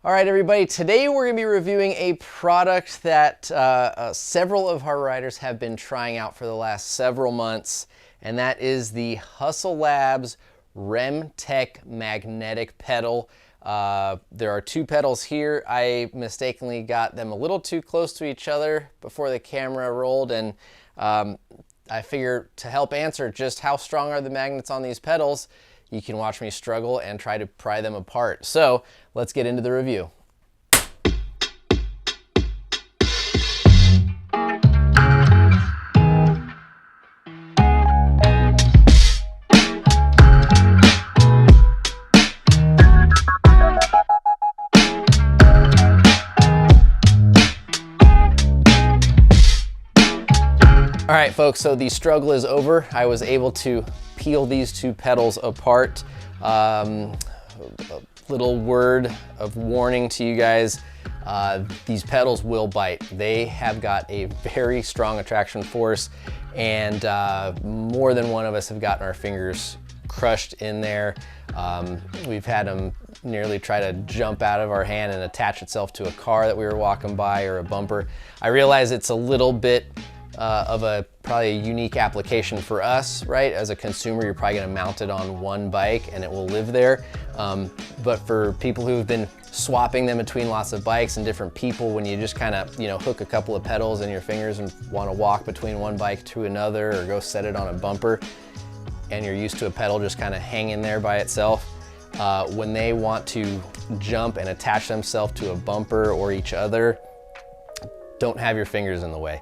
All right, everybody, today we're gonna be reviewing a product that several of our riders have been trying out for the last several months, and that is the Hustle Labs REMtech magnetic pedal. There are two pedals here. I mistakenly got them a little too close to each other before the camera rolled, and I figure to help answer just how strong are the magnets on these pedals, you can watch me struggle and try to pry them apart. So let's get into the review. All right, folks, so the struggle is over. I was able to peel these two pedals apart. A little word of warning to you guys, these pedals will bite. They have got a very strong attraction force, and more than one of us have gotten our fingers crushed in there. We've had them nearly try to jump out of our hand and attach itself to a car that we were walking by or a bumper. I realize it's a little bit of probably a unique application for us, right? As a consumer, you're probably gonna mount it on one bike and it will live there. But for people who've been swapping them between lots of bikes and different people, when you just kind of, hook a couple of pedals in your fingers and wanna walk between one bike to another or go set it on a bumper, and you're used to a pedal just kind of hanging there by itself, when they want to jump and attach themselves to a bumper or each other, don't have your fingers in the way.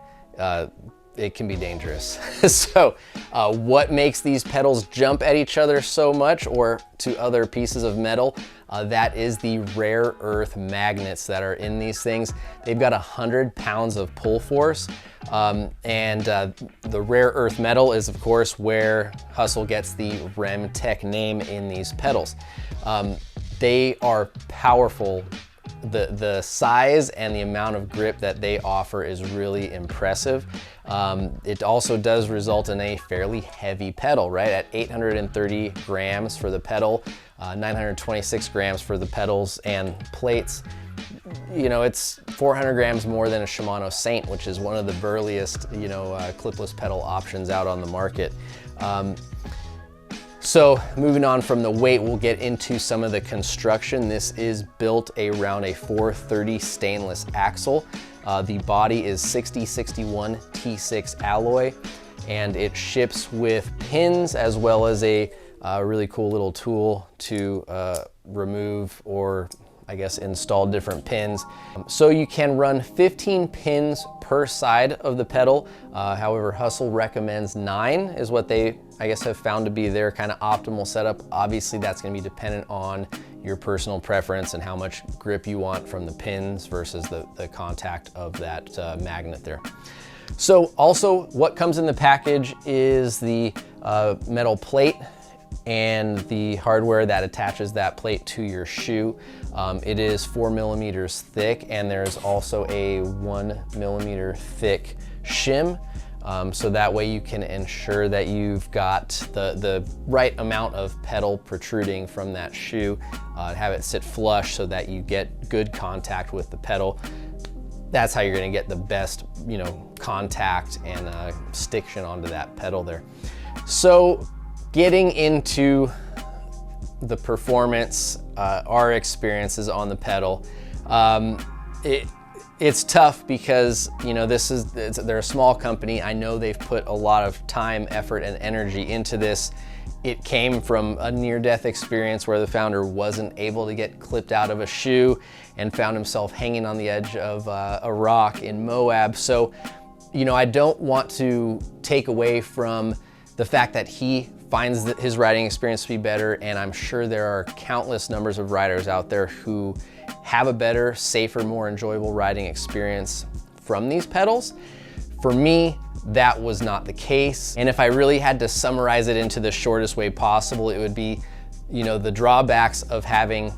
It can be dangerous. So what makes these pedals jump at each other so much or to other pieces of metal? That is the rare earth magnets that are in these things. They've got 100 pounds of pull force. The rare earth metal is, of course, where Hustle gets the REMtech name in these pedals. They are powerful. The size and the amount of grip that they offer is really impressive. It also does result in a fairly heavy pedal, right? At 830 grams for the pedal, 926 grams for the pedals and plates. It's 400 grams more than a Shimano Saint, which is one of the burliest, clipless pedal options out on the market. So moving on from the weight, we'll get into some of the construction. This is built around a 430 stainless axle. The body is 6061 T6 alloy, and it ships with pins as well as a really cool little tool to remove or I guess install different pins. So you can run 15 pins per side of the pedal. However, Hustle recommends 9 is what they, I guess, have found to be their kind of optimal setup. Obviously, that's gonna be dependent on your personal preference and how much grip you want from the pins versus the contact of that magnet there. So also what comes in the package is the metal plate and the hardware that attaches that plate to your shoe. It is 4 millimeters thick, and there's also a 1 millimeter thick shim. So that way you can ensure that you've got the right amount of pedal protruding from that shoe, have it sit flush so that you get good contact with the pedal. That's how you're gonna get the best, contact and stiction onto that pedal there. So getting into the performance, our experiences on the pedal, it's tough because they're a small company. I know they've put a lot of time, effort, and energy into this. It came from a near-death experience where the founder wasn't able to get clipped out of a shoe and found himself hanging on the edge of a rock in Moab. So, I don't want to take away from the fact that he finds his riding experience to be better, and I'm sure there are countless numbers of riders out there who have a better, safer, more enjoyable riding experience from these pedals. For me, that was not the case. And if I really had to summarize it into the shortest way possible, it would be, the drawbacks of having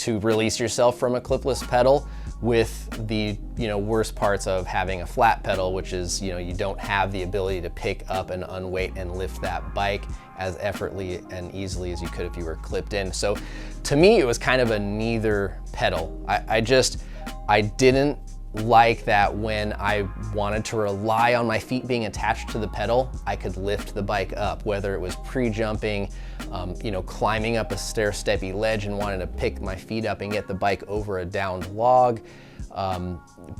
to release yourself from a clipless pedal with the worst parts of having a flat pedal, which is you don't have the ability to pick up and unweight and lift that bike as effortlessly and easily as you could if you were clipped in. So to me, it was kind of a neither pedal. I didn't like that when I wanted to rely on my feet being attached to the pedal, I could lift the bike up, whether it was pre-jumping, climbing up a stair-steppy ledge and wanting to pick my feet up and get the bike over a downed log,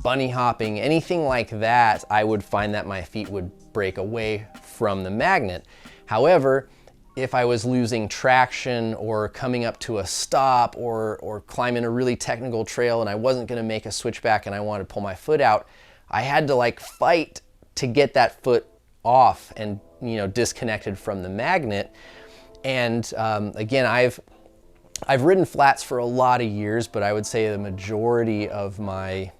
bunny hopping, anything like that, I would find that my feet would break away from the magnet. However, if I was losing traction or coming up to a stop or climbing a really technical trail and I wasn't gonna make a switchback and I wanted to pull my foot out, I had to like fight to get that foot off and disconnected from the magnet. And again, I've ridden flats for a lot of years, but I would say the majority of my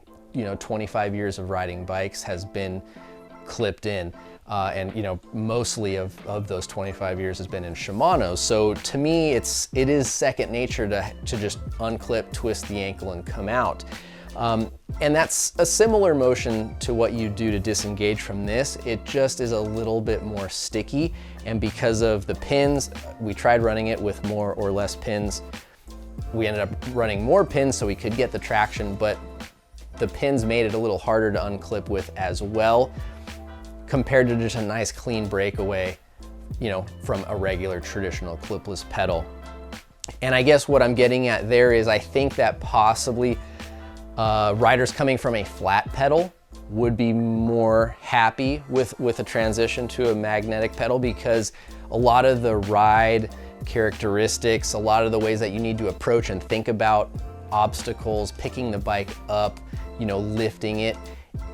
25 years of riding bikes has been clipped in. And mostly of those 25 years has been in Shimano. So to me, it is second nature to just unclip, twist the ankle and come out. And that's a similar motion to what you do to disengage from this. It just is a little bit more sticky. And because of the pins, we tried running it with more or less pins. We ended up running more pins so we could get the traction, but the pins made it a little harder to unclip with as well, compared to just a nice clean breakaway, from a regular traditional clipless pedal. And I guess what I'm getting at there is I think that possibly riders coming from a flat pedal would be more happy with a transition to a magnetic pedal, because a lot of the ride characteristics, a lot of the ways that you need to approach and think about obstacles, picking the bike up, lifting it,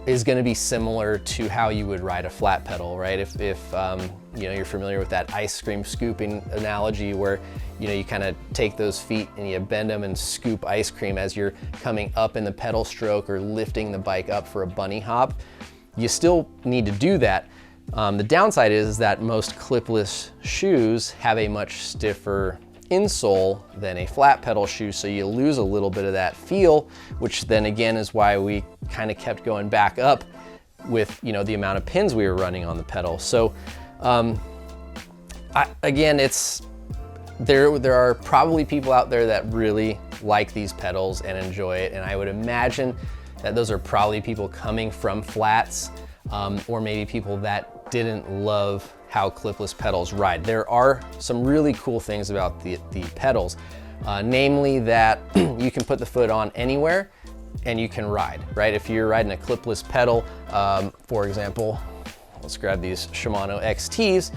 is going to be similar to how you would ride a flat pedal, right? If you're familiar with that ice cream scooping analogy where you kind of take those feet and you bend them and scoop ice cream as you're coming up in the pedal stroke or lifting the bike up for a bunny hop, you still need to do that. The downside is that most clipless shoes have a much stiffer insole than a flat pedal shoe, so you lose a little bit of that feel, which then again is why we kind of kept going back up with the amount of pins we were running on the pedal. So again, there are probably people out there that really like these pedals and enjoy it, and I would imagine that those are probably people coming from flats, or maybe people that didn't love how clipless pedals ride. There are some really cool things about the pedals, namely that you can put the foot on anywhere and you can ride, right? If you're riding a clipless pedal, for example, let's grab these Shimano XTs,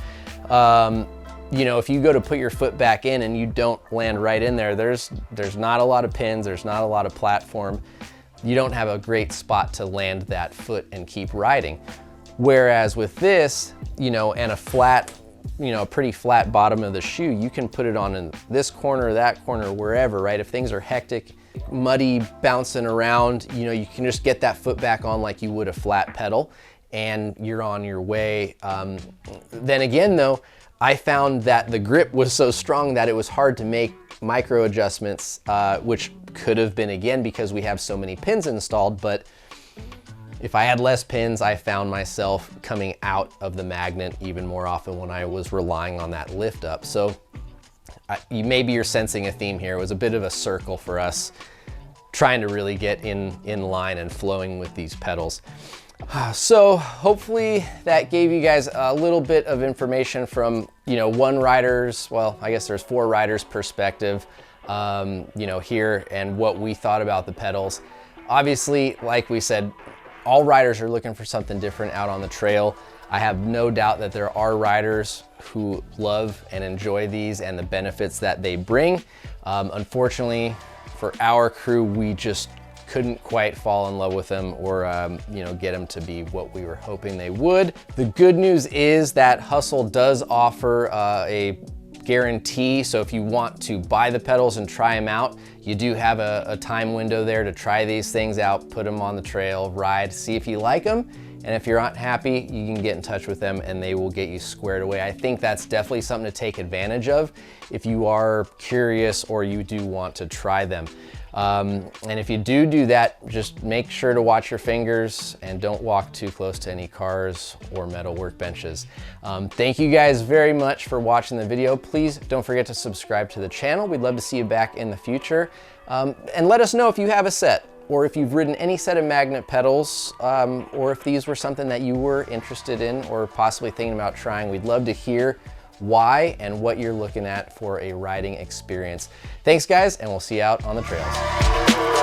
if you go to put your foot back in and you don't land right in there, there's not a lot of pins, there's not a lot of platform. You don't have a great spot to land that foot and keep riding. Whereas with this, and a flat, a pretty flat bottom of the shoe, you can put it on in this corner, that corner, wherever, right? If things are hectic, muddy, bouncing around, you can just get that foot back on like you would a flat pedal and you're on your way. Then again though, I found that the grip was so strong that it was hard to make micro adjustments, which could have been again because we have so many pins installed, but if I had less pins, I found myself coming out of the magnet even more often when I was relying on that lift up. So maybe you're sensing a theme here. It was a bit of a circle for us trying to really get in line and flowing with these pedals. So hopefully that gave you guys a little bit of information from, one rider's, well, I guess there's 4 riders' perspective, here and what we thought about the pedals. Obviously, like we said, all riders are looking for something different out on the trail. I have no doubt that there are riders who love and enjoy these and the benefits that they bring. Unfortunately, for our crew, we just couldn't quite fall in love with them or get them to be what we were hoping they would. The good news is that Hustle does offer a guarantee. So if you want to buy the pedals and try them out, you do have a time window there to try these things out, put them on the trail, ride, see if you like them. And if you're not happy, you can get in touch with them and they will get you squared away. I think that's definitely something to take advantage of if you are curious or you do want to try them. And if you do that, just make sure to watch your fingers and don't walk too close to any cars or metal workbenches. Thank you guys very much for watching the video. Please don't forget to subscribe to the channel. We'd love to see you back in the future. And let us know if you have a set, or if you've ridden any set of magnet pedals, or if these were something that you were interested in or possibly thinking about trying. We'd love to hear why and what you're looking at for a riding experience. Thanks guys, and we'll see you out on the trails.